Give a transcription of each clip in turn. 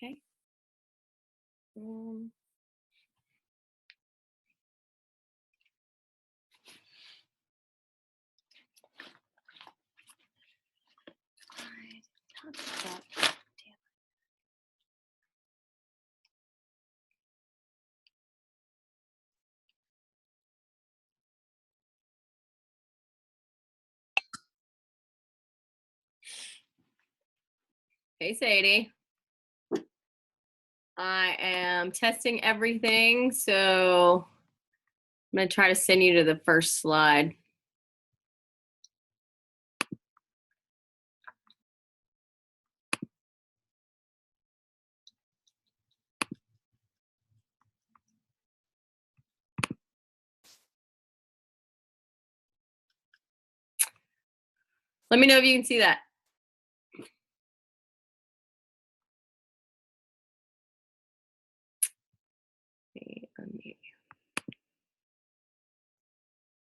Okay. Um, Hey, Sadie. I am testing everything, so I'm going to try to send you to the first slide. Let me know if you can see that.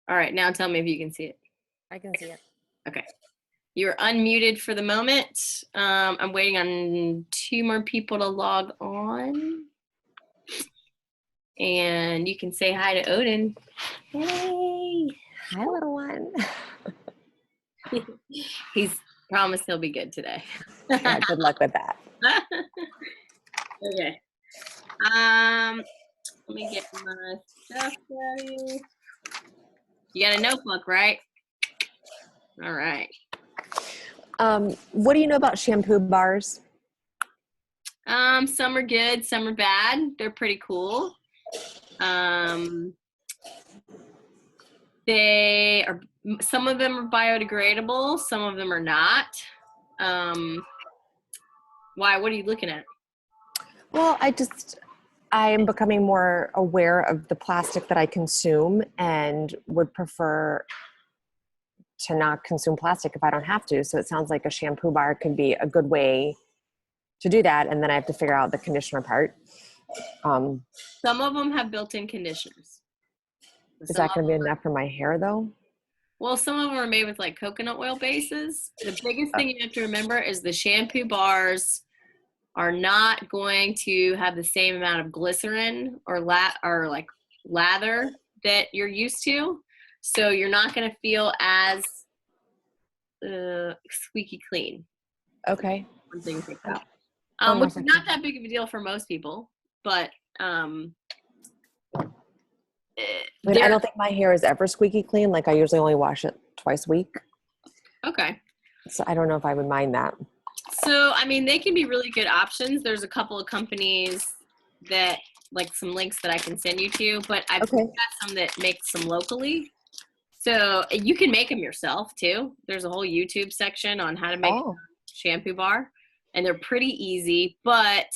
All right, now tell me if you can see it. I can see it. Okay. You're unmuted for the moment. I'm waiting on 2 more people to log on. And you can say hi to Odin. Hey, hi, little one. He's promised he'll be good today. Yeah, good luck with that. Okay. Let me get my stuff ready. You got a notebook, right? All right. What do you know about shampoo bars? Some are good, some are bad. They're pretty cool. They are, some of them are biodegradable, some of them are not. Why? What are you looking at? Well, I am becoming more aware of the plastic that I consume and would prefer to not consume plastic if I don't have to. So it sounds like a shampoo bar could be a good way to do that. And then I have to figure out the conditioner part. Some of them have built-in conditioners. Is that going to be enough for my hair though? Well, some of them are made with like coconut oil bases. The biggest thing you have to remember is the shampoo bars are not going to have the same amount of glycerin or like lather that you're used to. So you're not going to feel as squeaky clean. Okay. One thing to think about. Which is not that big of a deal for most people, but I don't think my hair is ever squeaky clean. Like I usually only wash it twice a week. Okay. So I don't know if I would mind that. So, I mean, they can be really good options. There's a couple of companies that, like some links that I can send you to, but I've got some that make some locally. So you can make them yourself too. There's a whole YouTube section on how to make a shampoo bar, and they're pretty easy. But,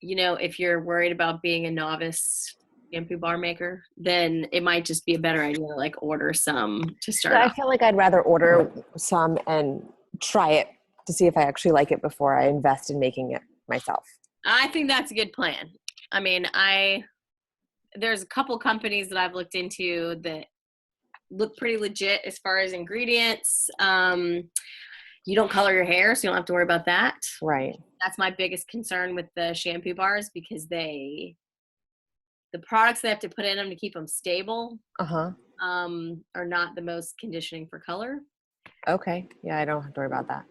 you know, if you're worried about being a novice shampoo bar maker, then it might just be a better idea to like order some to start off. I feel like I'd rather order some and try it to see if I actually like it before I invest in making it myself. I think that's a good plan. I mean, there's a couple companies that I've looked into that look pretty legit as far as ingredients. You don't color your hair, so you don't have to worry about that. Right. That's my biggest concern with the shampoo bars, because the products they have to put in them to keep them stable are not the most conditioning for color. Okay. Yeah, I don't have to worry about that.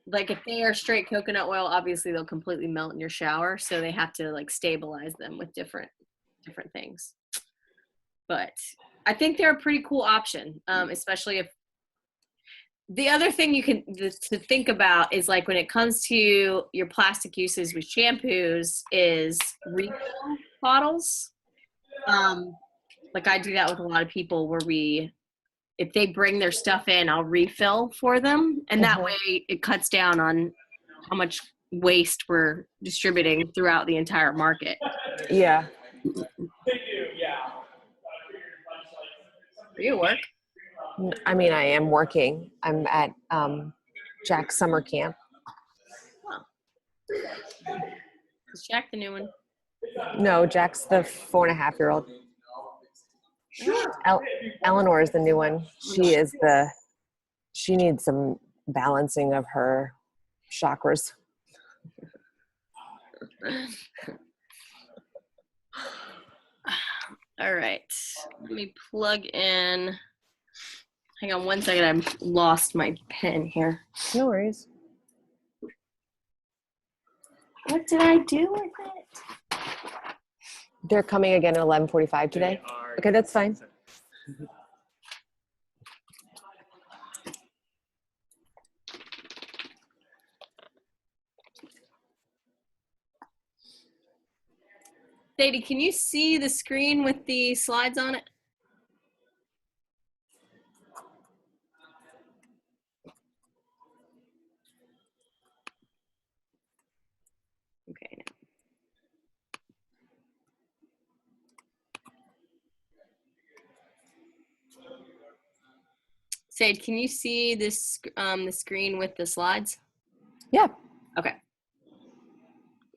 Like if they are straight coconut oil, obviously they'll completely melt in your shower, so they have to like stabilize them with different things. But I think they're a pretty cool option, especially if the other thing you can to think about is like when it comes to your plastic uses with shampoos is refill bottles. Like I do that with a lot of people where if they bring their stuff in, I'll refill for them. And that way it cuts down on how much waste we're distributing throughout the entire market. Yeah. They do, yeah. Are you at work? I mean, I am working. I'm at Jack's summer camp. Oh. Is Jack the new one? No, Jack's the 4.5-year-old. Eleanor is the new one. She needs some balancing of her chakras. All right. Let me plug in. Hang on one second. I've lost my pen here. No worries. What did I do with it? They're coming again at 11:45 today. Okay, that's fine. Sadie, can you see the screen with the slides on it? Okay. Sade, can you see this the screen with the slides? Yeah. Okay.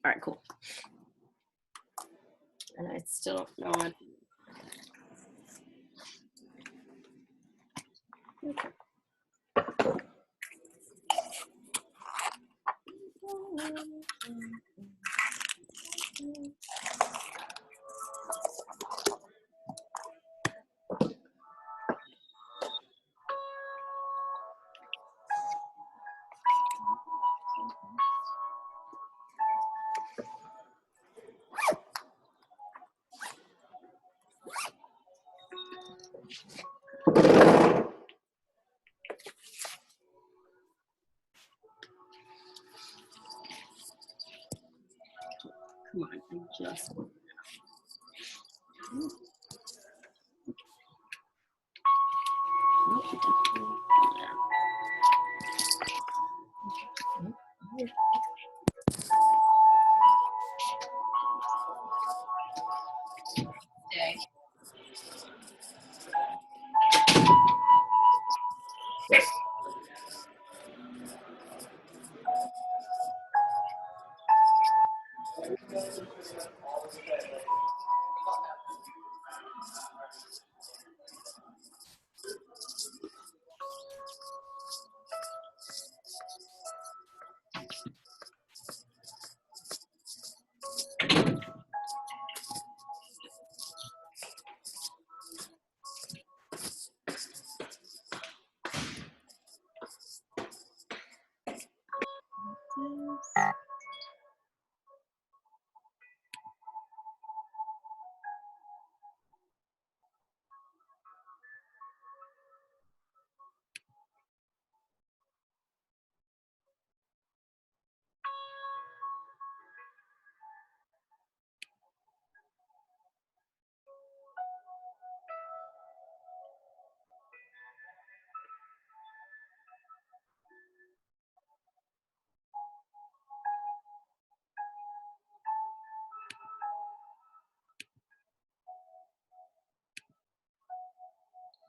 All right, cool. And I still don't know what. Okay. Come on, I just.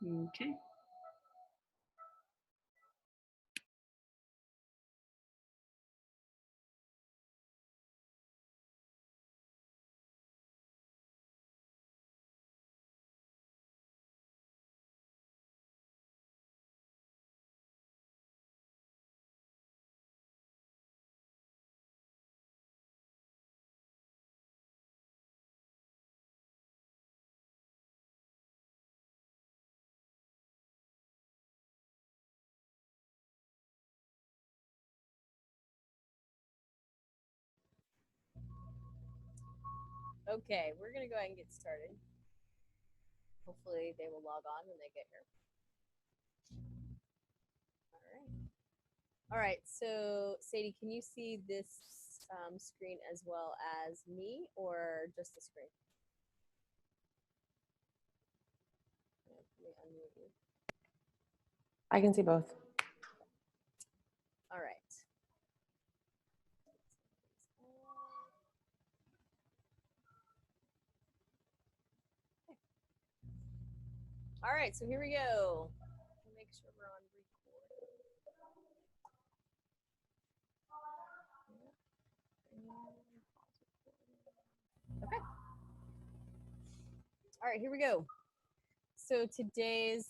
Okay. Okay, we're gonna go ahead and get started. Hopefully they will log on when they get here. All right, so Sadie, can you see this screen as well as me or just the screen? Let me unmute you. I can see both. All right. All right, so here we go. Make sure we're on record. Okay. All right, here we go. So today's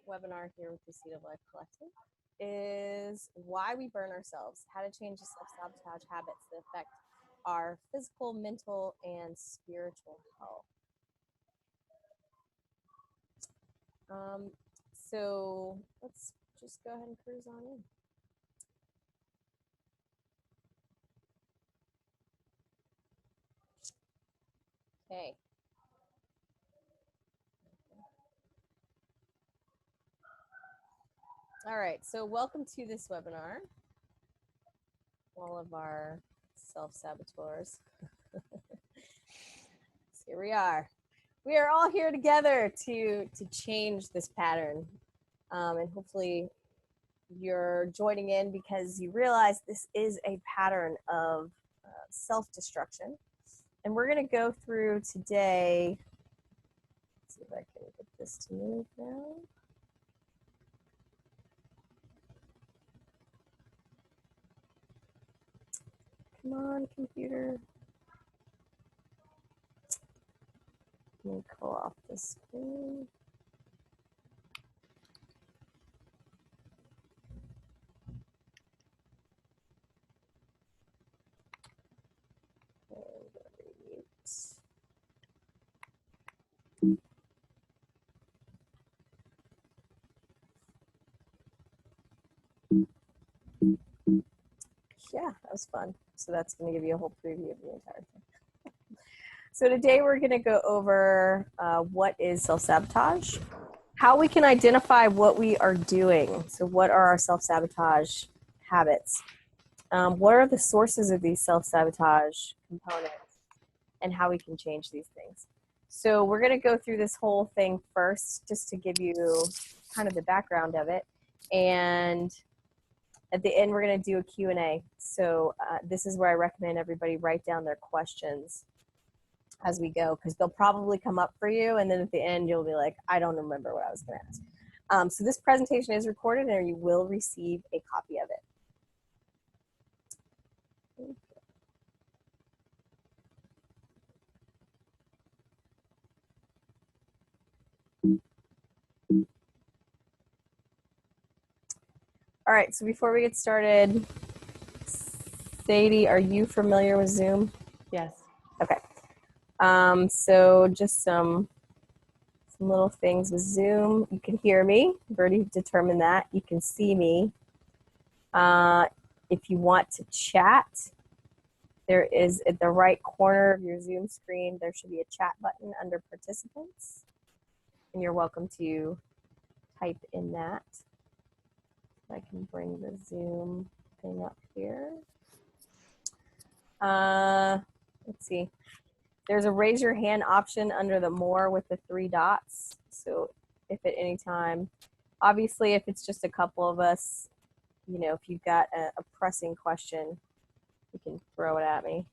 webinar here with the Seed of Life Collective is why we burn ourselves, how to change the self-sabotage habits that affect our physical, mental, and spiritual health. So let's just go ahead and cruise on in. Okay. All right, so welcome to this webinar. All of our self-saboteurs. So here we are. We are all here together to change this pattern. And hopefully you're joining in because you realize this is a pattern of self-destruction. And we're going to go through today. Let's see if I can get this to move now. Come on, computer. Let me pull off the screen. Yeah, that was fun. So that's going to give you a whole preview of the entire thing. So today we're going to go over what is self-sabotage, how we can identify what we are doing. So what are our self-sabotage habits? What are the sources of these self-sabotage components and how we can change these things? So we're going to go through this whole thing first just to give you kind of the background of it. And at the end, we're going to do a Q&A. So this is where I recommend everybody write down their questions as we go, because they'll probably come up for you. And then at the end, you'll be like, I don't remember what I was going to ask. So this presentation is recorded and you will receive a copy of it. All right, so before we get started, Sadie, are you familiar with Zoom? Yes. Okay. So just some little things with Zoom. You can hear me. I've already determined that. You can see me. If you want to chat, there is at the right corner of your Zoom screen, there should be a chat button under participants. And you're welcome to type in that. I can bring the Zoom thing up here. Let's see. There's a raise your hand option under the more with the 3 dots. So if at any time, obviously if it's just a couple of us, you know, if you've got a pressing question, you can throw it at me.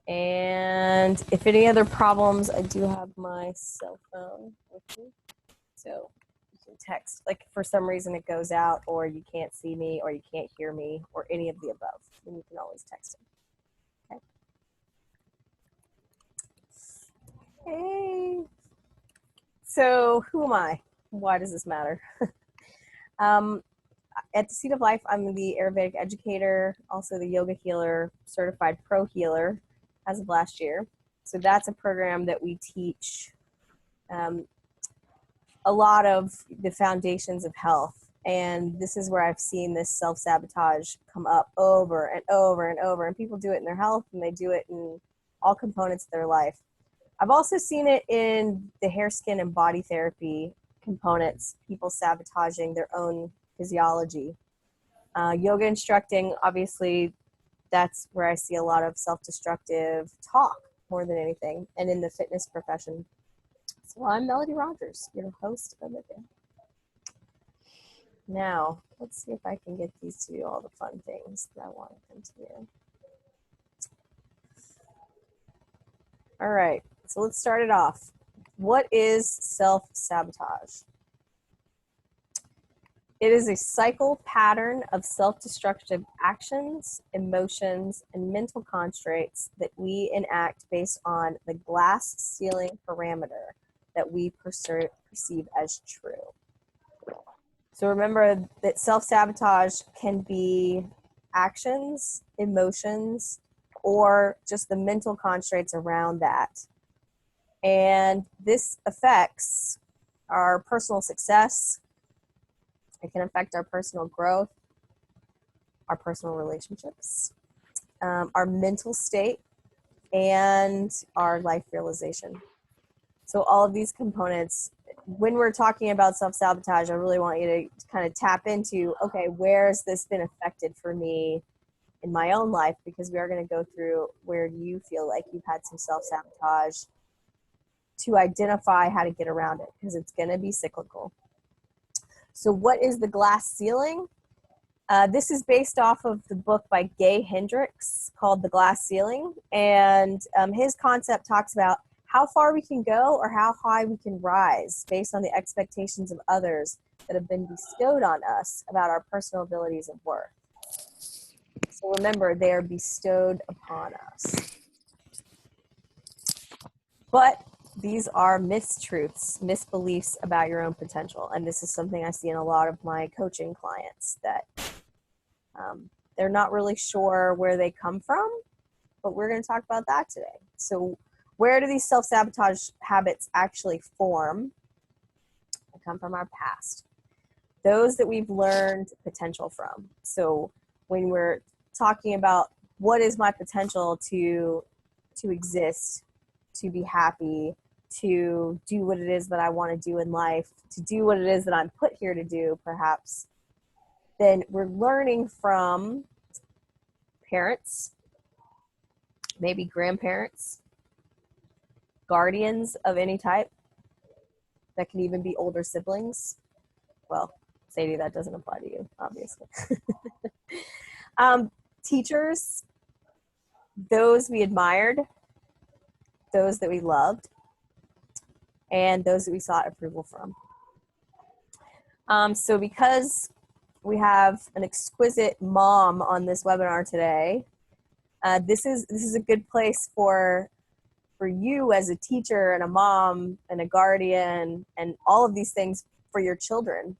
And if any other problems, I do have my cell phone with me. So you can text, like for some reason it goes out or you can't see me or you can't hear me or any of the above, then you can always text it. Hey. So who am I? Why does this matter? At the Seat of Life, I'm the Ayurvedic educator, also the yoga healer, certified pro healer as of last year. So that's a program that we teach a lot of the foundations of health. And this is where I've seen this self-sabotage come up over and over and over. And people do it in their health and they do it in all components of their life. I've also seen it in the hair, skin, and body therapy components, people sabotaging their own physiology. Yoga instructing, obviously, that's where I see a lot of self-destructive talk more than anything, and in the fitness profession. So I'm Melody Rogers, your host of it. Now, let's see if I can get these to do all the fun things that I wanted them to do. All right. So let's start it off. What is self-sabotage? It is a cycle pattern of self-destructive actions, emotions, and mental constraints that we enact based on the glass ceiling parameter that we perceive as true. So remember that self-sabotage can be actions, emotions, or just the mental constraints around that. And this affects our personal success. It can affect our personal growth, our personal relationships, our mental state, and our life realization. So all of these components, when we're talking about self-sabotage, I really want you to kind of tap into, okay, where has this been affected for me in my own life? Because we are going to go through where you feel like you've had some self-sabotage to identify how to get around it, because it's going to be cyclical. So what is the glass ceiling? This is based off of the book by Gay Hendricks called The Glass Ceiling. And his concept talks about how far we can go or how high we can rise based on the expectations of others that have been bestowed on us about our personal abilities and worth. So remember, they are bestowed upon us. But these are mistruths, misbeliefs about your own potential. And this is something I see in a lot of my coaching clients, that they're not really sure where they come from, but we're going to talk about that today. So where do these self-sabotage habits actually form? They come from our past. Those that we've learned potential from. So when we're talking about what is my potential to exist, to be happy, to do what it is that I want to do in life, to do what it is that I'm put here to do, perhaps, then we're learning from parents, maybe grandparents, guardians of any type. That can even be older siblings. Well, Sadie, that doesn't apply to you, obviously. Teachers, those we admired, those that we loved, and those that we sought approval from. So because we have an exquisite mom on this webinar today, this is a good place for you as a teacher and a mom and a guardian and all of these things for your children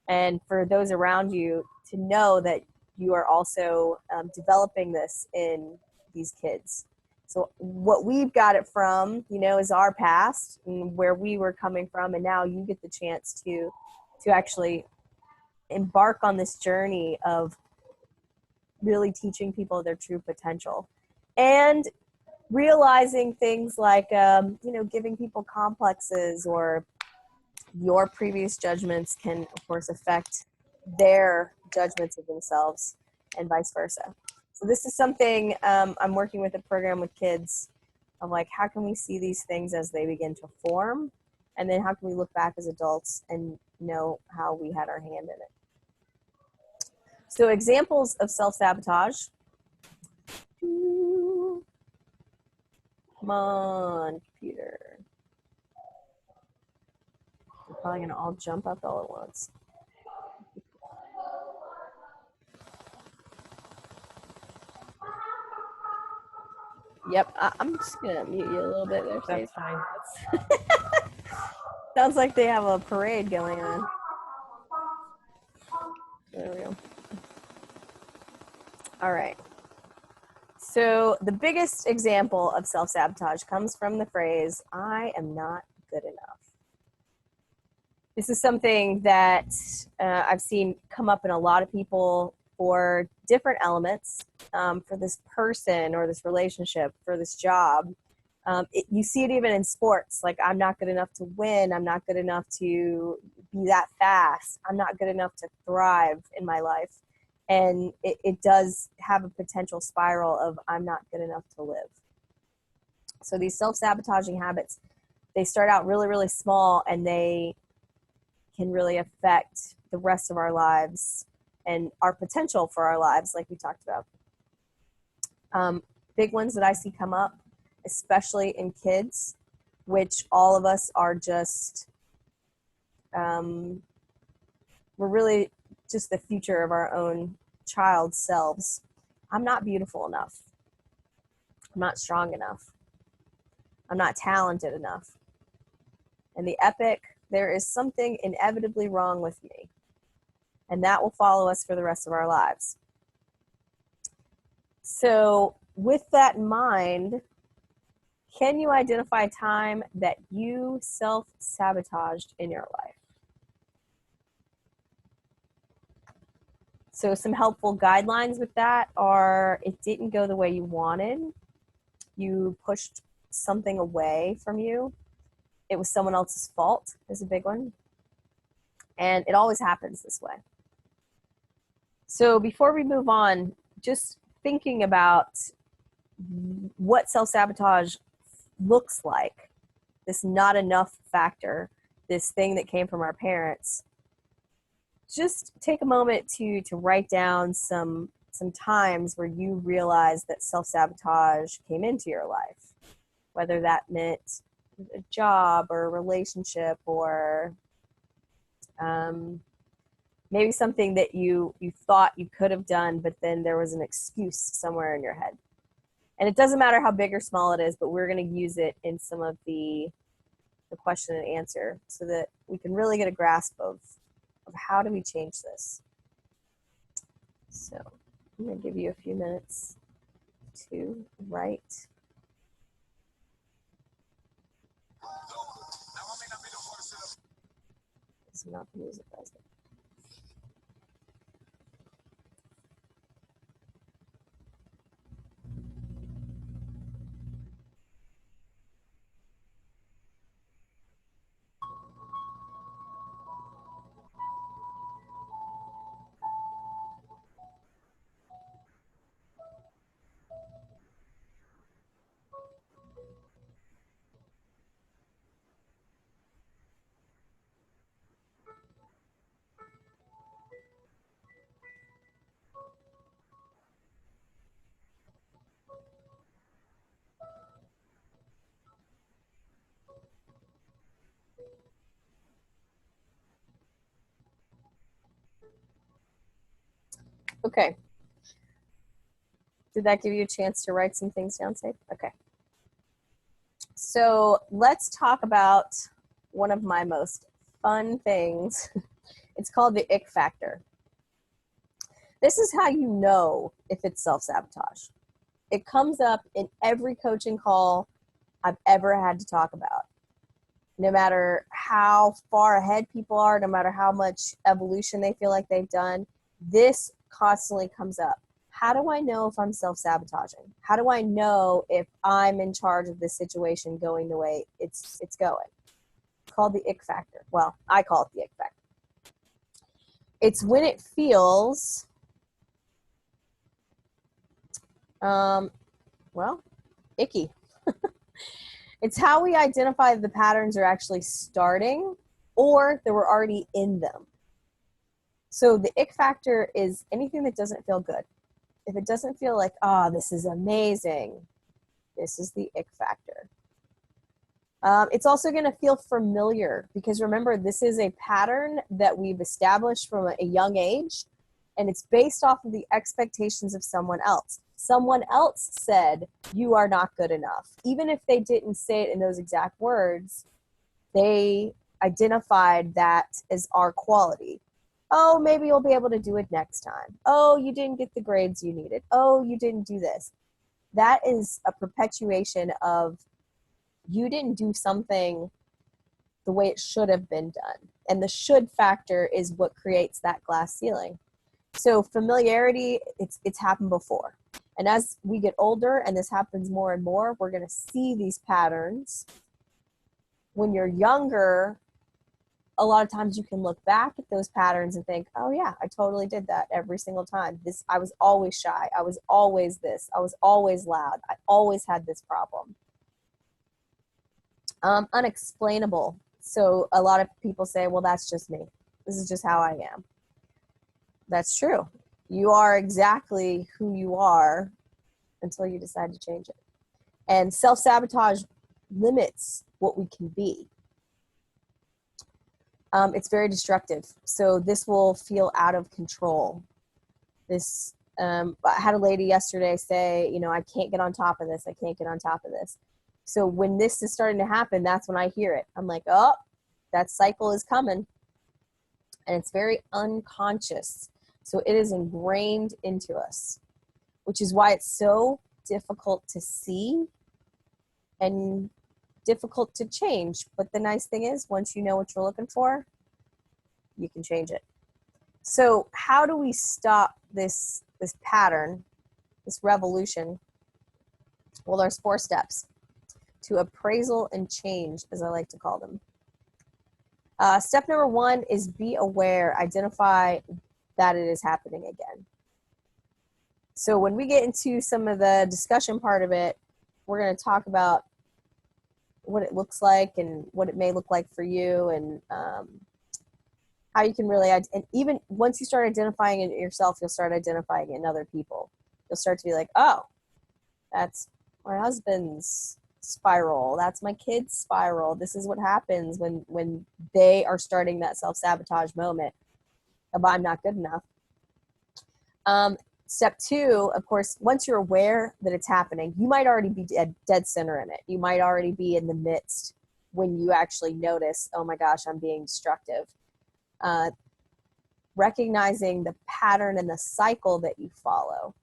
and for those around you to know that you are also developing this in these kids. So what we've got it from, is our past and where we were coming from, and now you get the chance to actually embark on this journey of really teaching people their true potential and realizing things like, giving people complexes or your previous judgments can, of course, affect their judgments of themselves and vice versa. So this is something I'm working with a program with kids of like, how can we see these things as they begin to form? And then how can we look back as adults and know how we had our hand in it? So examples of self-sabotage. Come on, computer. We're probably going to all jump up all at once. Yep, I'm just going to mute you a little bit there. That's fine. Sounds like they have a parade going on. There we go. All right. So the biggest example of self-sabotage comes from the phrase, I am not good enough. This is something that I've seen come up in a lot of people for different elements, for this person or this relationship, for this job. You see it even in sports, like I'm not good enough to win. I'm not good enough to be that fast. I'm not good enough to thrive in my life. And it does have a potential spiral of I'm not good enough to live. So these self-sabotaging habits, they start out really, really small, and they can really affect the rest of our lives and our potential for our lives, like we talked about. Big ones that I see come up, especially in kids, which all of us are just, we're really just the future of our own child selves. I'm not beautiful enough. I'm not strong enough. I'm not talented enough. And the epic, there is something inevitably wrong with me. And that will follow us for the rest of our lives. So with that in mind, can you identify a time that you self-sabotaged in your life? So some helpful guidelines with that are, it didn't go the way you wanted. You pushed something away from you. It was someone else's fault is a big one. And it always happens this way. So before we move on, just thinking about what self-sabotage looks like, this not enough factor, this thing that came from our parents, just take a moment to write down some times where you realized that self-sabotage came into your life, whether that meant a job or a relationship or maybe something that you thought you could have done, but then there was an excuse somewhere in your head. And it doesn't matter how big or small it is, but we're going to use it in some of the question and answer so that we can really get a grasp of how do we change this. So I'm going to give you a few minutes to write. This is not the music, guys. Okay. Did that give you a chance to write some things down, Safe? Okay. So let's talk about one of my most fun things. It's called the ick factor. This is how you know if it's self-sabotage. It comes up in every coaching call I've ever had to talk about. No matter how far ahead people are, no matter how much evolution they feel like they've done, this constantly comes up. How do I know if I'm self-sabotaging? How do I know if I'm in charge of this situation going the way it's going? It's called the ick factor. Well, I call it the ick factor. It's when it feels, icky. It's how we identify the patterns are actually starting or that we're already in them. So the ick factor is anything that doesn't feel good. If it doesn't feel like, this is amazing, this is the ick factor. It's also going to feel familiar because remember, this is a pattern that we've established from a young age, and it's based off of the expectations of someone else. Someone else said, you are not good enough. Even if they didn't say it in those exact words, they identified that as our quality. Oh, maybe you'll be able to do it next time. Oh, you didn't get the grades you needed. Oh, you didn't do this. That is a perpetuation of you didn't do something the way it should have been done. And the should factor is what creates that glass ceiling. So familiarity, it's happened before. And as we get older and this happens more and more, we're going to see these patterns. When you're younger, a lot of times you can look back at those patterns and think, oh yeah, I totally did that every single time. I was always shy. I was always this. I was always loud. I always had this problem. Unexplainable. So a lot of people say, well, that's just me. This is just how I am. That's true. You are exactly who you are until you decide to change it. And self-sabotage limits what we can be. It's very destructive. So this will feel out of control. I had a lady yesterday say, I can't get on top of this. I can't get on top of this. So when this is starting to happen, that's when I hear it. I'm like, oh, that cycle is coming. And it's very unconscious. So it is ingrained into us, which is why it's so difficult to see and difficult to change. But the nice thing is, once you know what you're looking for, you can change it. So how do we stop this pattern, this revolution? Well, there's 4 steps to appraisal and change, as I like to call them. Step number 1 is be aware, identify that it is happening again. So when we get into some of the discussion part of it, we're going to talk about what it looks like and what it may look like for you, and how you can really, and even once you start identifying it yourself, you'll start identifying it in other people. You'll start to be like, oh, that's my husband's spiral. That's my kid's spiral. This is what happens when they are starting that self-sabotage moment of I'm not good enough. Step 2, of course, once you're aware that it's happening, you might already be dead center in it. You might already be in the midst when you actually notice, oh my gosh, I'm being destructive. Recognizing the pattern and the cycle that you follow.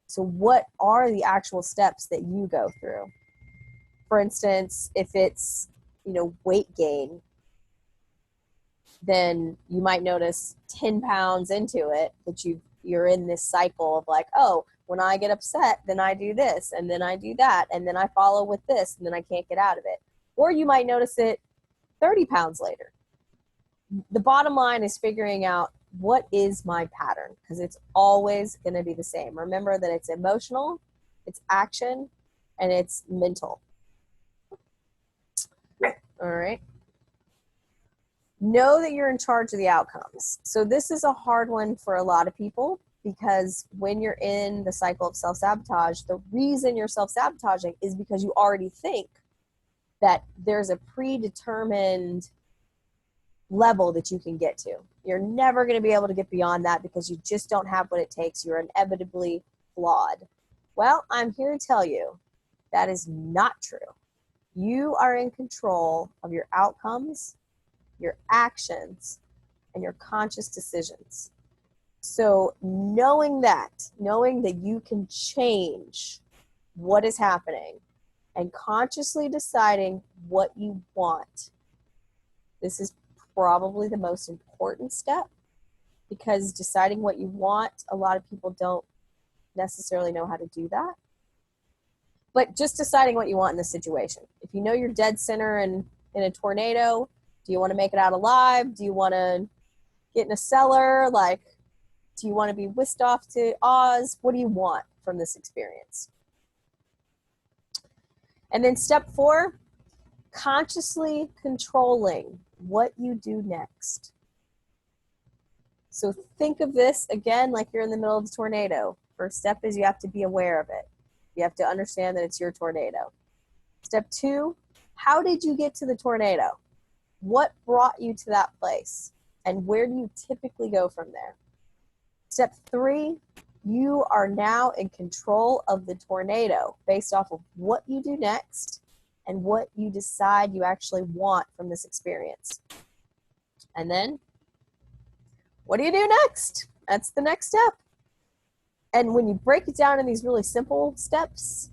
So what are the actual steps that you go through? For instance, if it's, weight gain, then you might notice 10 pounds into it that you're in this cycle of like, oh, when I get upset, then I do this, and then I do that, and then I follow with this, and then I can't get out of it. Or you might notice it 30 pounds later. The bottom line is figuring out what is my pattern, because it's always going to be the same. Remember that it's emotional, it's action, and it's mental. All right. Know that you're in charge of the outcomes. So this is a hard one for a lot of people, because when you're in the cycle of self-sabotage, the reason you're self-sabotaging is because you already think that there's a predetermined level that you can get to. You're never going to be able to get beyond that because you just don't have what it takes. You're inevitably flawed. Well, I'm here to tell you that is not true. You are in control of your outcomes, your actions, and your conscious decisions. So knowing that you can change what is happening and consciously deciding what you want, this is probably the most important step, because deciding what you want, a lot of people don't necessarily know how to do that. But just deciding what you want in this situation. If you know you're dead center in a tornado, do you want to make it out alive? Do you want to get in a cellar? Like, do you want to be whisked off to Oz? What do you want from this experience? And then step 4, consciously controlling what you do next. So think of this again like you're in the middle of the tornado. First step is you have to be aware of it. You have to understand that it's your tornado. Step 2, how did you get to the tornado? What brought you to that place? And where do you typically go from there? Step 3, you are now in control of the tornado based off of what you do next and what you decide you actually want from this experience. And then, what do you do next? That's the next step. And when you break it down in these really simple steps,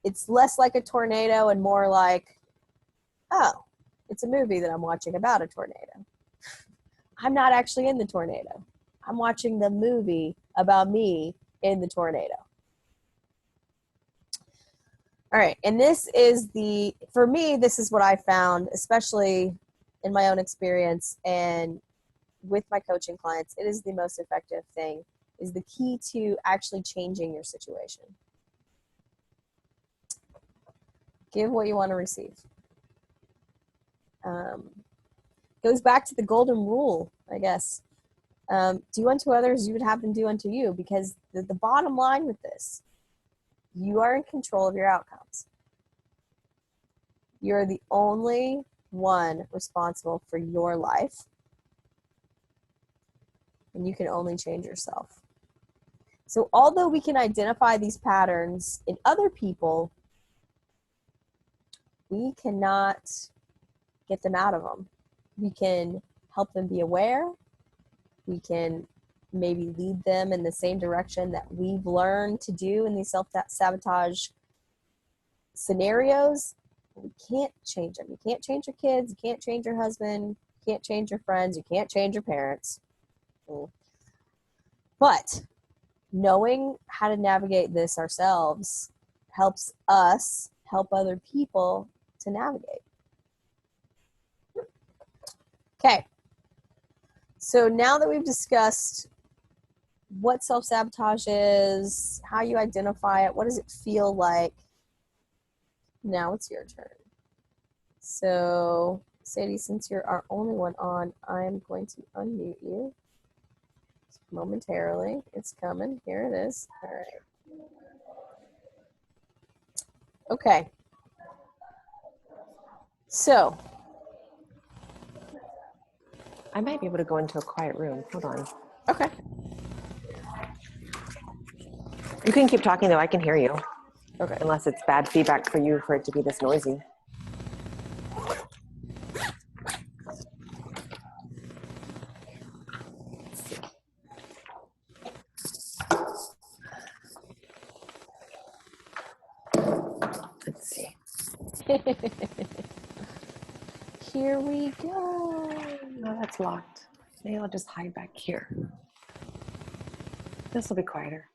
it's less like a tornado and more like, oh, it's a movie that I'm watching about a tornado. I'm not actually in the tornado. I'm watching the movie about me in the tornado. All right, and this is for me, this is what I found, especially in my own experience and with my coaching clients, it is the most effective thing, is the key to actually changing your situation. Give what you want to receive. Goes back to the golden rule, I guess. Do unto others, you would have them do unto you, because the bottom line with this, you are in control of your outcomes. You're the only one responsible for your life, and you can only change yourself. So although we can identify these patterns in other people, we cannot get them out of them. We can help them be aware. We can maybe lead them in the same direction that we've learned to do in these self-sabotage scenarios, we can't change them. You can't change your kids. You can't change your husband. You can't change your friends. You can't change your parents. But knowing how to navigate this ourselves helps us help other people to navigate. Okay. So now that we've discussed what self-sabotage is, how you identify it, what does it feel like, now it's your turn. So, Sadie, since you're our only one on, I'm going to unmute you momentarily. It's coming. Here it is. All right. Okay. So, I might be able to go into a quiet room. Hold on. okay. You can keep talking though. I can hear you. Okay. Unless it's bad feedback for you for it to be this noisy. Let's see. Here we go. No, that's locked. Maybe I'll just hide back here. This will be quieter.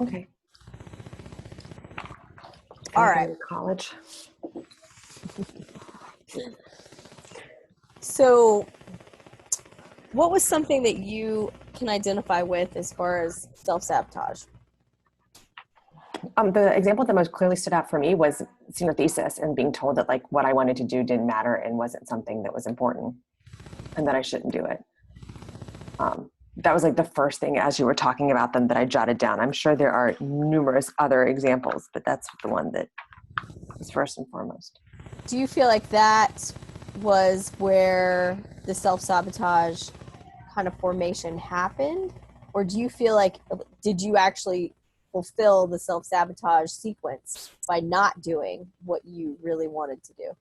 Okay. All right. College. So, what was something that you can identify with as far as self-sabotage? The example that most clearly stood out for me was senior thesis and being told that like what I wanted to do didn't matter and wasn't something that was important and that I shouldn't do it. That was like the first thing as you were talking about them that I jotted down. I'm sure there are numerous other examples, but that's the one that was first and foremost. Do you feel like that was where the self-sabotage kind of formation happened? Or do you feel like, did you actually fulfill the self-sabotage sequence by not doing what you really wanted to do?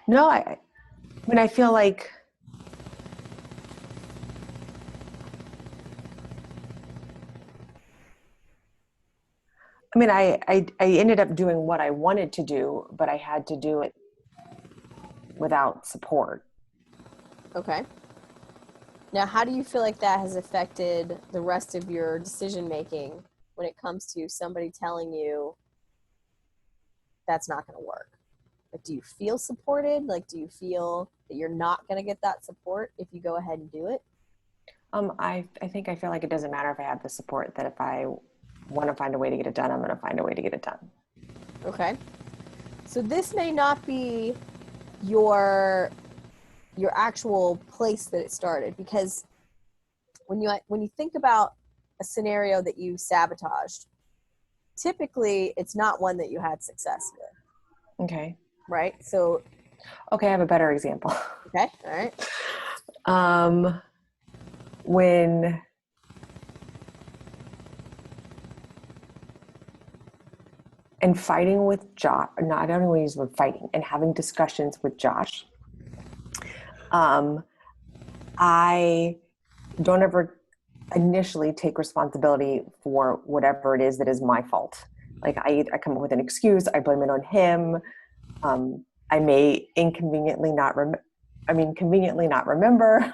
No, I mean, I feel like I ended up doing what I wanted to do, but I had to do it without support. Okay. Now, how do you feel like that has affected the rest of your decision making when it comes to somebody telling you that's not going to work? Like, do you feel supported? Like, do you feel that you're not going to get that support if you go ahead and do it? I think I feel like it doesn't matter if I have the support, that if I want to find a way to get it done, I'm going to find a way to get it done. Okay. So this may not be your actual place that it started, because when you think about a scenario that you sabotaged, typically it's not one that you had success with. Okay. Right? So okay, I have a better example. Okay, all right. When and fighting with Josh, no, I don't even use the word fighting, and having discussions with Josh, I don't ever initially take responsibility for whatever it is that is my fault. Like I come up with an excuse, I blame it on him. I may conveniently not remember.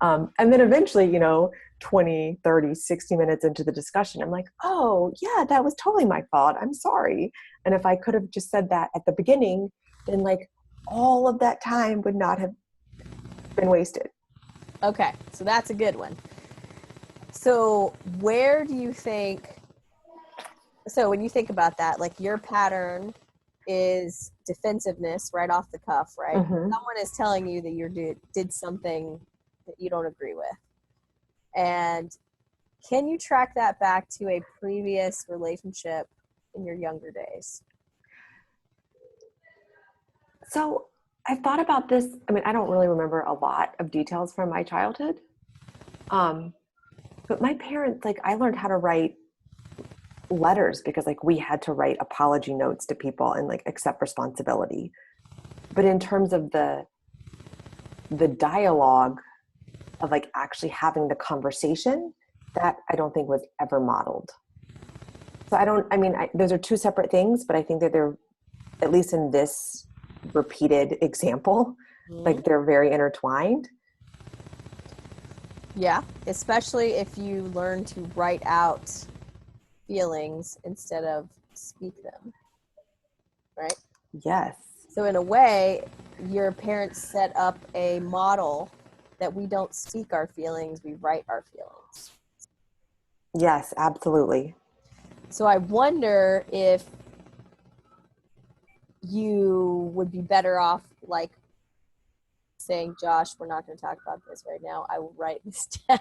And then eventually, 20, 30, 60 minutes into the discussion, I'm like, oh yeah, that was totally my fault. I'm sorry. And if I could have just said that at the beginning, then like all of that time would not have been wasted. Okay, so that's a good one. So where do you think, so when you think about that, like your pattern is defensiveness right off the cuff, right? Mm-hmm. Someone is telling you that you did something that you don't agree with. And can you track that back to a previous relationship in your younger days? So I've thought about this. I mean, I don't really remember a lot of details from my childhood. But my parents, like, I learned how to write letters because like we had to write apology notes to people and like accept responsibility. But in terms of the the dialogue of like actually having the conversation, that I don't think was ever modeled. So those are two separate things, but I think that they're, at least in this repeated example, like they're very intertwined. Yeah, especially if you learn to write out feelings instead of speak them, right? Yes. So in a way, your parents set up a model that we don't speak our feelings, we write our feelings. Yes, absolutely. So I wonder if you would be better off like saying, Josh, we're not going to talk about this right now. I will write this down.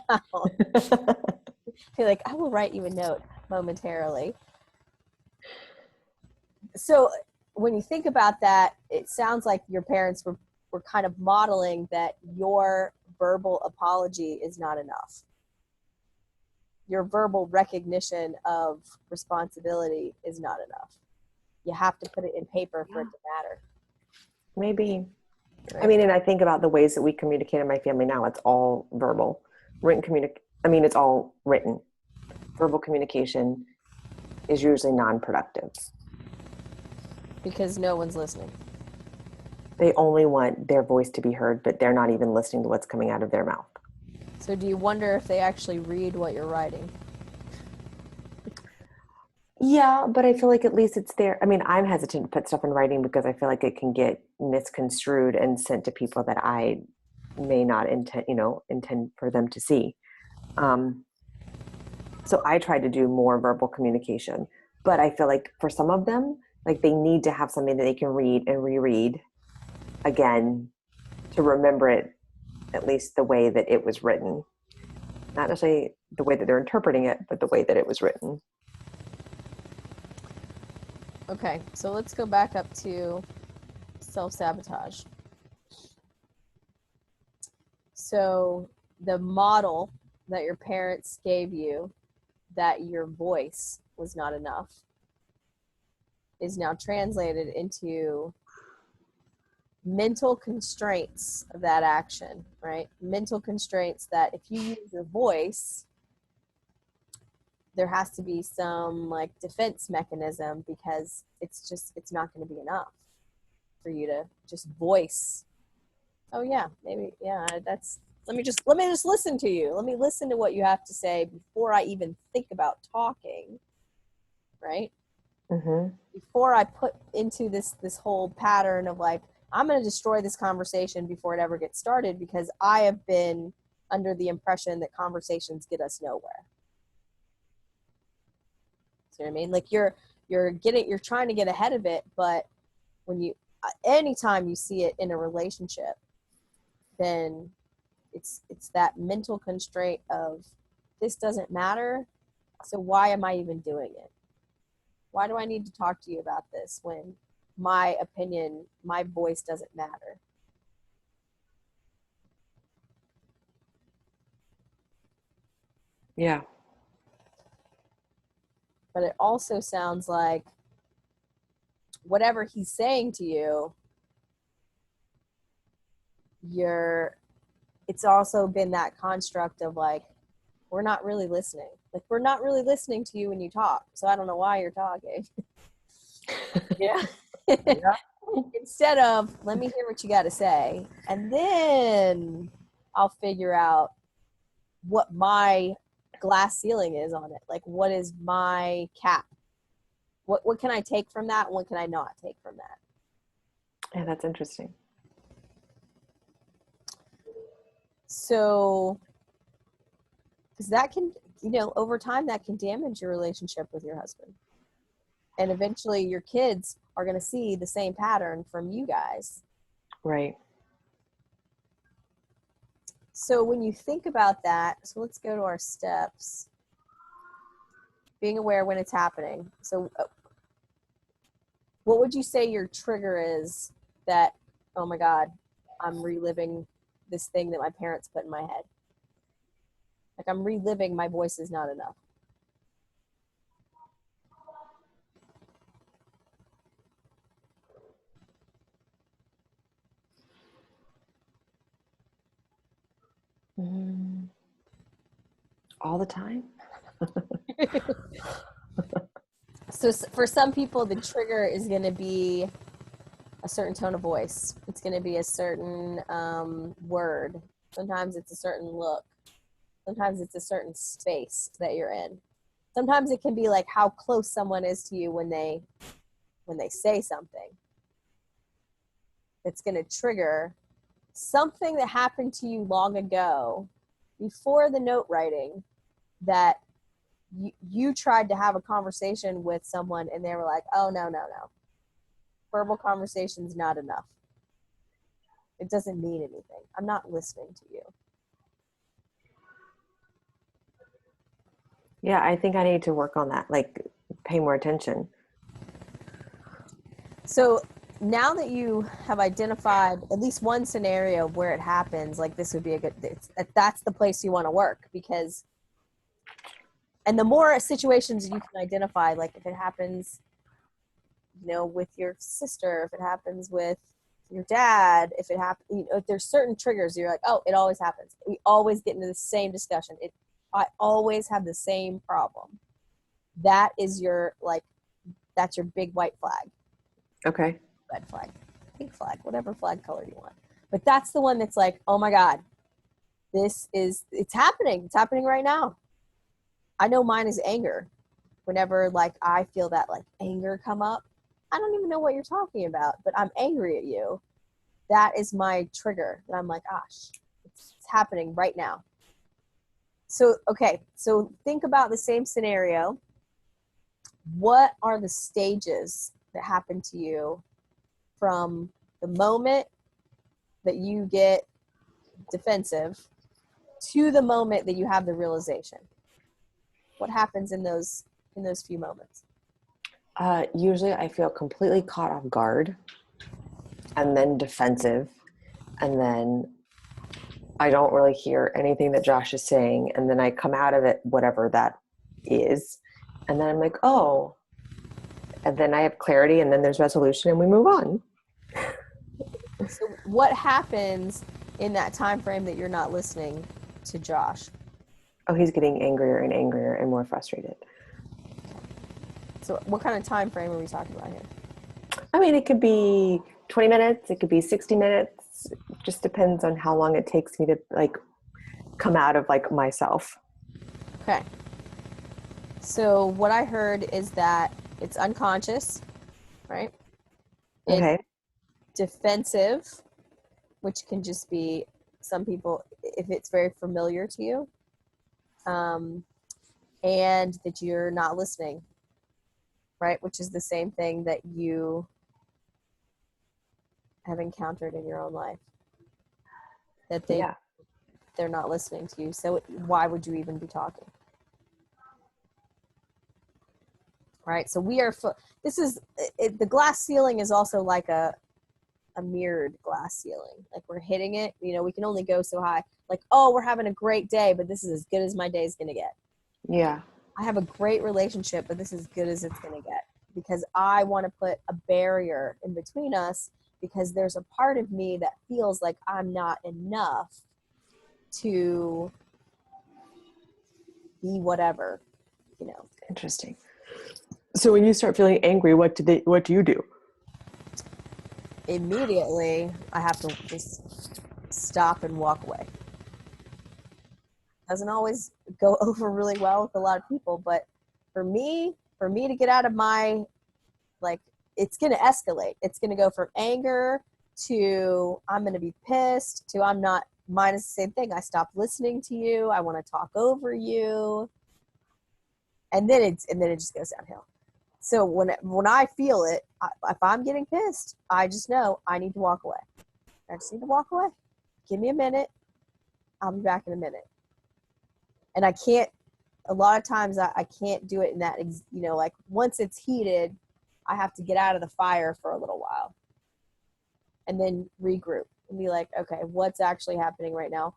You're like, I will write you a note momentarily. So when you think about that, it sounds like your parents were kind of modeling that your verbal apology is not enough. Your verbal recognition of responsibility is not enough. You have to put it in paper for it to matter. Maybe. Right? I mean, and I think about the ways that we communicate in my family now, it's all verbal. It's all written. Verbal communication is usually non-productive. Because no one's listening. They only want their voice to be heard, but they're not even listening to what's coming out of their mouth. So do you wonder if they actually read what you're writing? Yeah, but I feel like at least it's there. I mean, I'm hesitant to put stuff in writing because I feel like it can get misconstrued and sent to people that I may not intend for them to see. So I try to do more verbal communication, but I feel like for some of them, like they need to have something that they can read and reread again to remember it, at least the way that it was written. Not necessarily the way that they're interpreting it, but the way that it was written. Okay, so let's go back up to self-sabotage. So the model that your parents gave you that your voice was not enough is now translated into mental constraints of that action, right? Mental constraints that if you use your voice, there has to be some like defense mechanism because it's not going to be enough for you to just voice, oh yeah, maybe, yeah, let me just listen to you. Let me listen to what you have to say before I even think about talking, right? Mm-hmm. Before I put into this whole pattern of like, I'm going to destroy this conversation before it ever gets started because I have been under the impression that conversations get us nowhere. See what I mean? Like you're trying to get ahead of it, but when you anytime you see it in a relationship, then it's that mental constraint of this doesn't matter, so why am I even doing it? Why do I need to talk to you about this when my opinion, my voice doesn't matter? Yeah. But it also sounds like whatever he's saying to you, it's also been that construct of like, we're not really listening. Like, we're not really listening to you when you talk, so I don't know why you're talking. Yeah. Yeah. Instead of, let me hear what you got to say, and then I'll figure out what my glass ceiling is on it. Like, what is my cap? What can I take from that? And what can I not take from that? Yeah, that's interesting. So, because that can, over time, that can damage your relationship with your husband. And eventually your kids are going to see the same pattern from you guys. Right. So when you think about that, so let's go to our steps. Being aware when it's happening. So what would you say your trigger is that, oh my God, I'm reliving this thing that my parents put in my head? Like, I'm reliving my voice is not enough. Mm, all the time. So for some people, the trigger is going to be a certain tone of voice. It's going to be a certain word. Sometimes it's a certain look. Sometimes it's a certain space that you're in. Sometimes it can be like how close someone is to you when they say something. It's going to trigger something that happened to you long ago before the note writing, that you tried to have a conversation with someone and they were like, oh, no. Verbal conversation's not enough. It doesn't mean anything. I'm not listening to you. Yeah, I think I need to work on that, like pay more attention. So now that you have identified at least one scenario where it happens, like this would be a good, that's the place you want to work, because, and the more situations you can identify, like if it happens, with your sister, if it happens with your dad, if it happens, if there's certain triggers, you're like, oh, it always happens. We always get into the same discussion. I always have the same problem. That is that's your big white flag. Okay. Red flag, pink flag, whatever flag color you want. But that's the one that's like, oh my God, it's happening. It's happening right now. I know mine is anger. Whenever I feel that anger come up, I don't even know what you're talking about, but I'm angry at you. That is my trigger. And I'm like, gosh, it's happening right now. So, okay. So think about the same scenario. What are the stages that happen to you from the moment that you get defensive to the moment that you have the realization? What happens in those few moments? Usually I feel completely caught off guard and then defensive. And then I don't really hear anything that Josh is saying. And then I come out of it, whatever that is. And then I'm like, oh, and then I have clarity, and then there's resolution and we move on. So what happens in that time frame that you're not listening to Josh? Oh, he's getting angrier and angrier and more frustrated. So what kind of time frame are we talking about here? I mean, it could be 20 minutes. It could be 60 minutes. It just depends on how long it takes me to come out of myself. Okay. So what I heard is that it's unconscious, right? Okay. It's defensive, which can just be some people, if it's very familiar to you, and that you're not listening, right? Which is the same thing that you have encountered in your own life, that they're not listening to you. So why would you even be talking? Right. So we are, the glass ceiling is also like a mirrored glass ceiling. Like we're hitting it, we can only go so high. Like, oh, we're having a great day, but this is as good as my day is going to get. Yeah. I have a great relationship, but this is as good as it's going to get, because I want to put a barrier in between us, because there's a part of me that feels like I'm not enough to be whatever, Interesting. So when you start feeling angry, what do you do? Immediately I have to just stop and walk away. Doesn't always go over really well with a lot of people, but for me to get out of my, it's going to escalate. It's going to go from anger to I'm going to be pissed to I'm not. Mine is the same thing. I stop listening to you. I want to talk over you. And then it just goes downhill. So when I feel it, if I'm getting pissed, I just know I need to walk away. I just need to walk away. Give me a minute. I'll be back in a minute. And I can't, a lot of times I can't do it in that, once it's heated, I have to get out of the fire for a little while and then regroup and be like, okay, what's actually happening right now?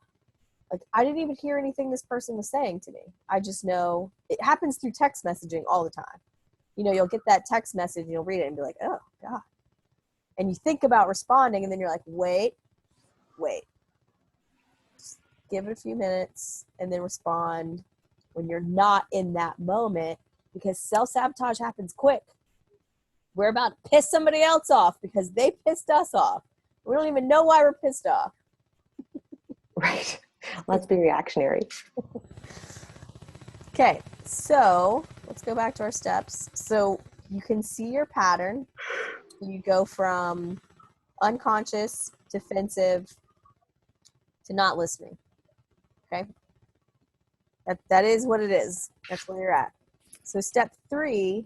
I didn't even hear anything this person was saying to me. I just know it happens through text messaging all the time. You'll get that text message and you'll read it and be like, oh God. And you think about responding and then you're like, wait, give it a few minutes and then respond when you're not in that moment, because self-sabotage happens quick. We're about to piss somebody else off because they pissed us off. We don't even know why we're pissed off. Right. Let's be reactionary. Okay, so let's go back to our steps. So you can see your pattern. You go from unconscious, defensive, to not listening. Okay? That is what it is. That's where you're at. So step 3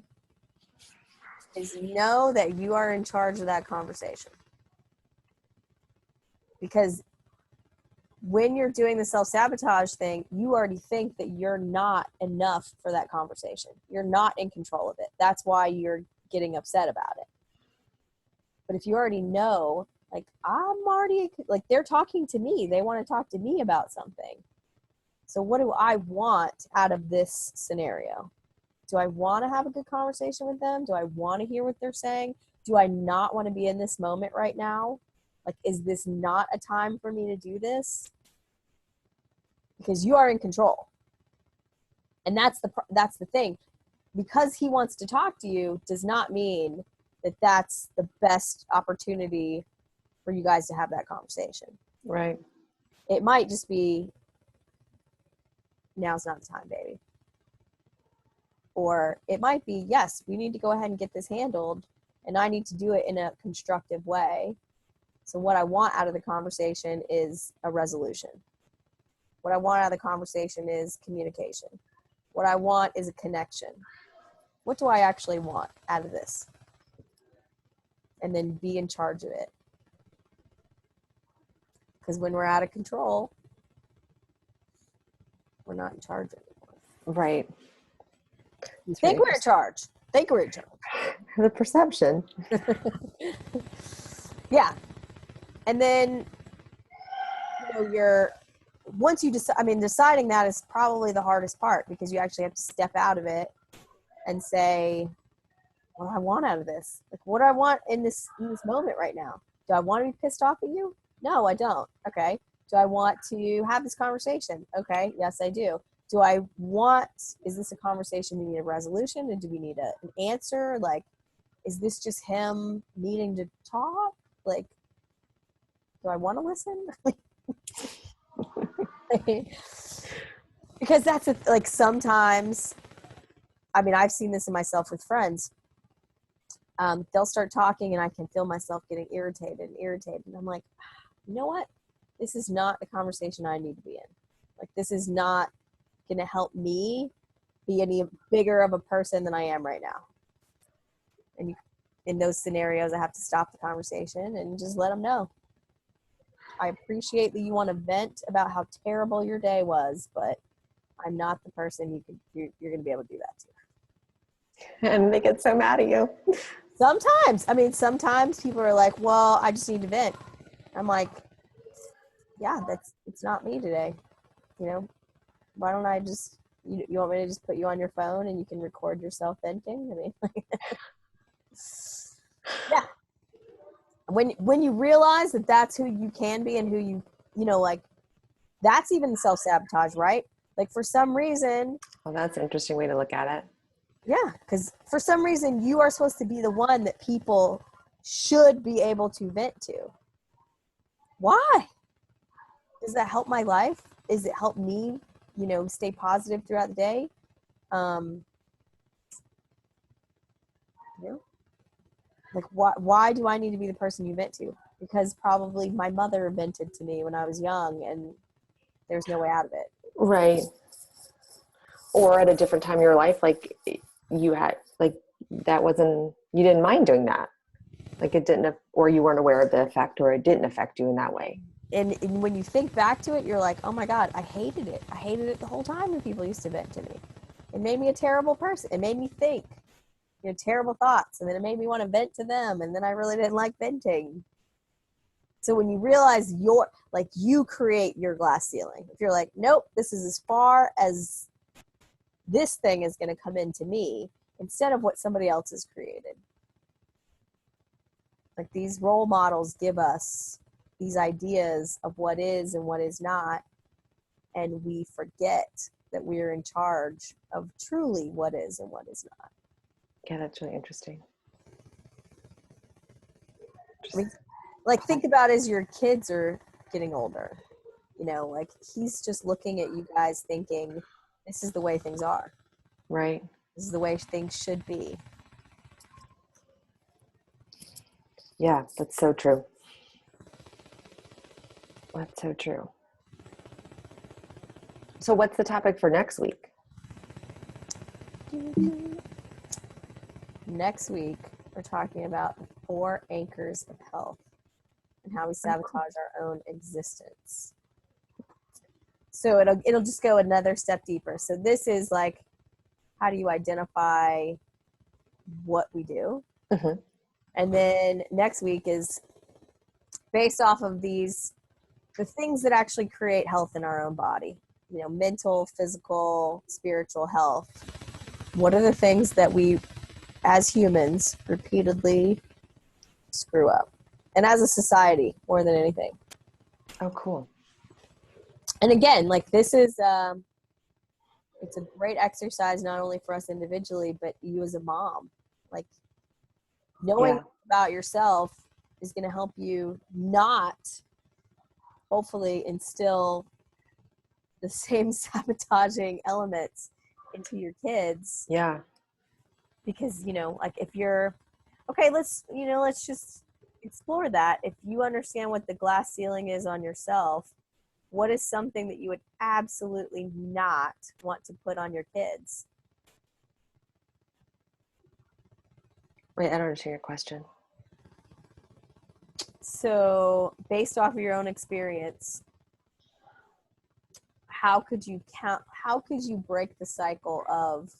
is know that you are in charge of that conversation. Because when you're doing the self-sabotage thing, you already think that you're not enough for that conversation. You're not in control of it. That's why you're getting upset about it. But if you already know, like, they're talking to me. They want to talk to me about something. So what do I want out of this scenario? Do I want to have a good conversation with them? Do I want to hear what they're saying? Do I not want to be in this moment right now? Like, is this not a time for me to do this? Because you are in control. And that's the thing. Because he wants to talk to you does not mean that that's the best opportunity for you guys to have that conversation. Right. It might just be, now's not the time, baby. Or it might be, yes, we need to go ahead and get this handled, and I need to do it in a constructive way. So what I want out of the conversation is a resolution. What I want out of the conversation is communication. What I want is a connection. What do I actually want out of this? And then be in charge of it. Because when we're out of control, we're not in charge anymore. Right. Think we're in charge. Think we're in charge. The perception. Yeah. And then, once you decide, deciding that is probably the hardest part, because you actually have to step out of it and say, what do I want out of this? Like, what do I want in this moment right now? Do I want to be pissed off at you? No, I don't. Okay. Do I want to have this conversation? Okay. Yes, I do. Is this a conversation we need a resolution? And do we need an answer? Like, is this just him needing to talk? Like, do I want to listen? Because that's sometimes, I've seen this in myself with friends. They'll start talking and I can feel myself getting irritated. And I'm like, you know what? This is not the conversation I need to be in. Like, this is not going to help me be any bigger of a person than I am right now. And in those scenarios, I have to stop the conversation and just let them know. I appreciate that you want to vent about how terrible your day was, but I'm not the person you're going to be able to do that to. And they get so mad at you. Sometimes people are like, well, I just need to vent. I'm like, yeah, it's not me today. Why don't I just, you want me to just put you on your phone and you can record yourself venting? Yeah. When you realize that that's who you can be and who that's even self-sabotage, right? Like, for some reason. Well, that's an interesting way to look at it. Yeah, because for some reason you are supposed to be the one that people should be able to vent to. Why? Does that help my life? Does it help me, stay positive throughout the day? Like, why do I need to be the person you vent to? Because probably my mother vented to me when I was young and there's no way out of it. Right. Or at a different time in your life, like, you had, like, you didn't mind doing that. Like, it didn't, or you weren't aware of the effect, or it didn't affect you in that way. And when you think back to it, you're like, oh my God, I hated it. I hated it the whole time when people used to vent to me. It made me a terrible person. It made me think, terrible thoughts. And then it made me want to vent to them. And then I really didn't like venting. So when you realize you create your glass ceiling. If you're like, nope, this is as far as this thing is going to come into me, instead of what somebody else has created. Like, these role models give us these ideas of what is and what is not. and we forget that we're in charge of truly what is and what is not. Yeah, that's really interesting. I mean, like, think about as your kids are getting older, like he's just looking at you guys thinking, this is the way things are. Right. This is the way things should be. Yeah, that's so true. That's so true. So what's the topic for next week? Next week, we're talking about the 4 anchors of health and how we sabotage our own existence. So it'll just go another step deeper. So this is like, how do you identify what we do? Mm-hmm. And then next week is based off of the things that actually create health in our own body, mental, physical, spiritual health. What are the things that we, as humans, repeatedly screw up? And as a society, more than anything. Oh, cool. And again, like, this is, it's a great exercise, not only for us individually, but you as a mom. Like, knowing about yourself is going to help you not, hopefully, instill the same sabotaging elements into your kids. Yeah. Because, like, if you're, okay, let's just explore that. If you understand what the glass ceiling is on yourself, what is something that you would absolutely not want to put on your kids? Wait, I don't understand your question. So, based off of your own experience, how could you break the cycle of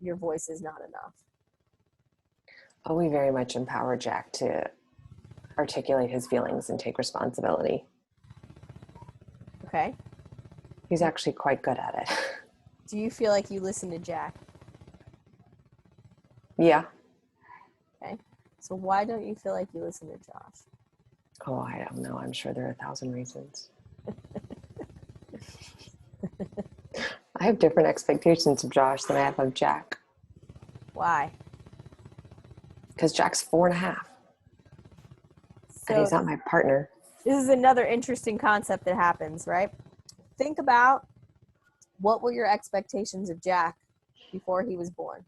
your voice is not enough? Oh, we very much empower Jack to articulate his feelings and take responsibility. Okay. He's actually quite good at it. Do you feel like you listen to Jack? Yeah. Okay. So why don't you feel like you listen to Josh? Oh, I don't know. I'm sure there are 1,000 reasons. I have different expectations of Josh than I have of Jack. Why? Because Jack's 4.5. And he's not my partner. This is another interesting concept that happens, right? Think about, what were your expectations of Jack before he was born?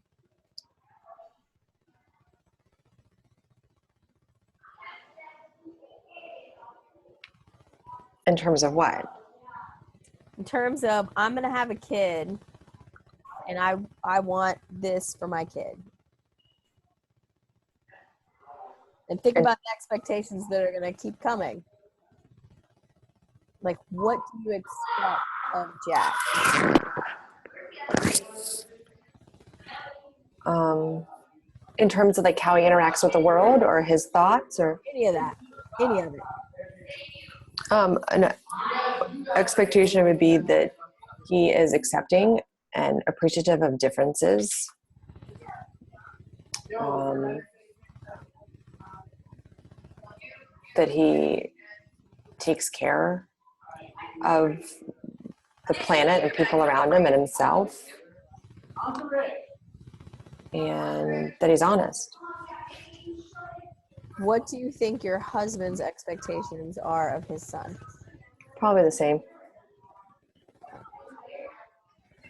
In terms of what? In terms of, I'm going to have a kid, and I want this for my kid. And think about the expectations that are going to keep coming. Like, what do you expect of Jack? In terms of like how he interacts with the world or his thoughts or Any of that. Any of it. an expectation would be that he is accepting and appreciative of differences. That he takes care of the planet and people around him and himself. And that he's honest. What do you think your husband's expectations are of his son? Probably the same.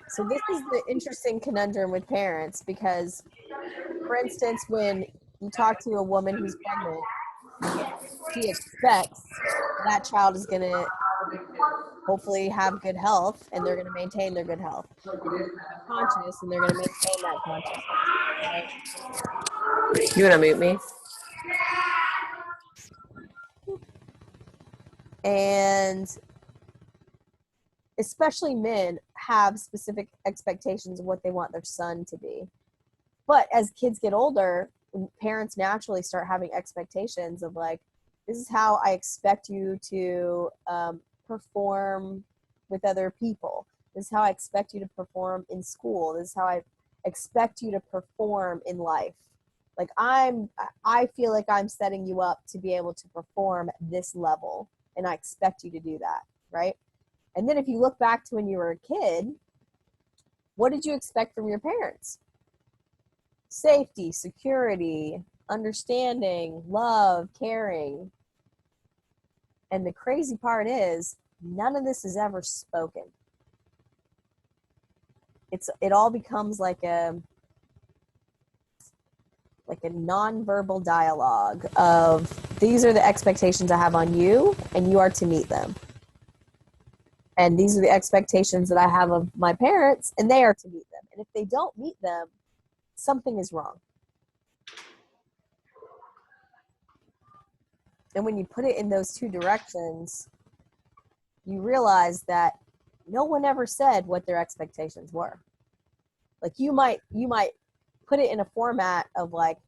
So this is the interesting conundrum with parents, because, for instance, when you talk to a woman who's pregnant, she expects that child is going to hopefully have good health, and they're going to maintain their good health. They're conscious, and they're going to maintain that consciousness. Right? You want to mute me? And especially men have specific expectations of what they want their son to be. But as kids get older, parents naturally start having expectations of, like, this is how I expect you to perform with other people. This is how I expect you to perform in school. This is how I expect you to perform in life. Like, I feel like I'm setting you up to be able to perform this level, and I expect you to do that, right? And then if you look back to when you were a kid, what did you expect from your parents? Safety, security, understanding, love, caring. And the crazy part is none of this is ever spoken. It all becomes like a nonverbal dialogue of these are the expectations I have on you and you are to meet them. And these are the expectations that I have of my parents and they are to meet them. And if they don't meet them, something is wrong. And when you put it in those two directions, you realize that no one ever said what their expectations were. Like you might put it in a format of like,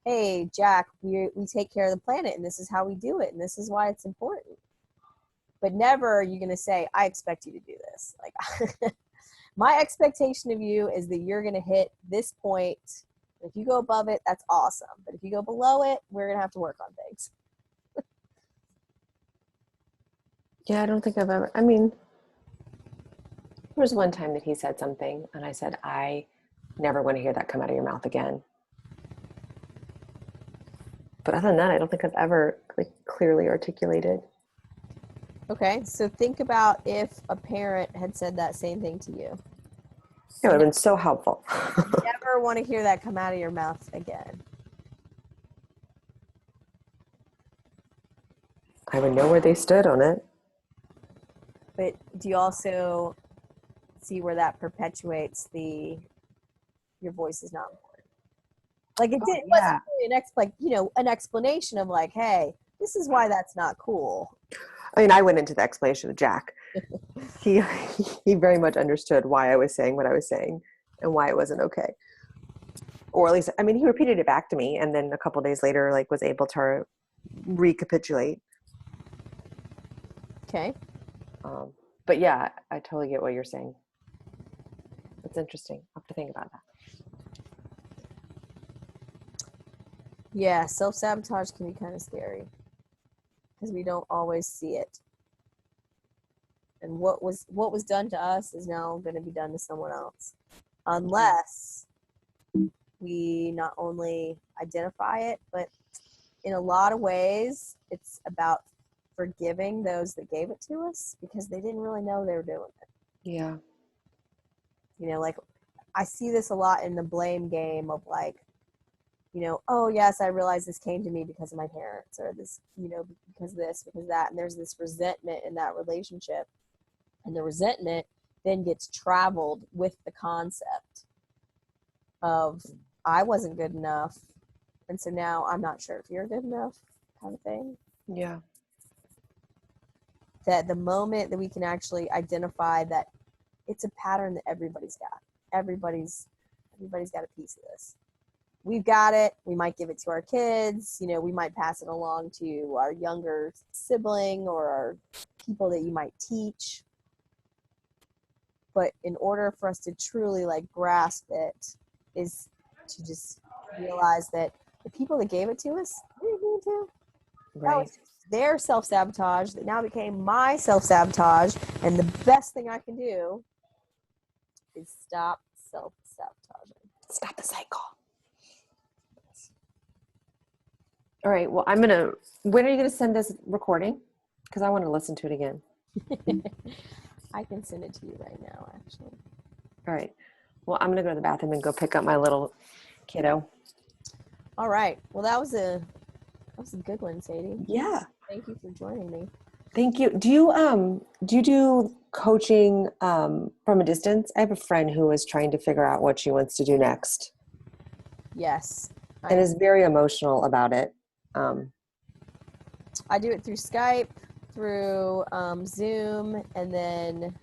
hey, Jack, we take care of the planet and this is how we do it and this is why it's important. But never are you going to say, I expect you to do this. Like my expectation of you is that you're going to hit this point. If you go above it, that's awesome. But if you go below it, we're going to have to work on things. Yeah, I don't think I've ever, I mean, there was one time that he said something and I said, I never want to hear that come out of your mouth again. But other than that, I don't think I've ever like clearly articulated. Okay, so think about if a parent had said that same thing to you. It would have been so helpful. Never want to hear that come out of your mouth again. I would know where they stood on it. But do you also see where that perpetuates your voice is not important? Like it did, wasn't really an explanation of like, hey, this is why that's not cool. I mean, I went into the explanation of Jack. He very much understood why I was saying what I was saying and why it wasn't okay. Or at least, I mean, he repeated it back to me and then a couple of days later, like was able to recapitulate. Okay. But yeah, I totally get what you're saying. It's interesting. I'll have to think about that. Yeah, self-sabotage can be kind of scary because we don't always see it. And what was done to us is now going to be done to someone else. Unless we not only identify it, but in a lot of ways, it's about forgiving those that gave it to us because they didn't really know they were doing it. Yeah. You know, like I see this a lot in the blame game of like, you know, oh yes, I realize this came to me because of my parents or this, you know, because of this, because of that. And there's this resentment in that relationship. And the resentment then gets traveled with the concept of I wasn't good enough. And so now I'm not sure if you're good enough kind of thing. Yeah. That the moment that we can actually identify that it's a pattern that everybody's got. Everybody's got a piece of this. We've got it. We might give it to our kids. You know, we might pass it along to our younger sibling or our people that you might teach. But in order for us to truly like grasp it is to just realize that the people that gave it to us, we didn't need to. Right. That was their self-sabotage that now became my self-sabotage. And the best thing I can do is stop self-sabotaging. Stop the cycle. All right. Well, when are you going to send this recording? Because I want to listen to it again. I can send it to you right now, actually. All right. Well, I'm going to go to the bathroom and go pick up my little kiddo. All right. Well, that was a good one, Sadie. Yeah. Thank you for joining me. Thank you. Do you do coaching from a distance? I have a friend who is trying to figure out what she wants to do next. Yes. And is very emotional about it. I do it through Skype, through Zoom, and then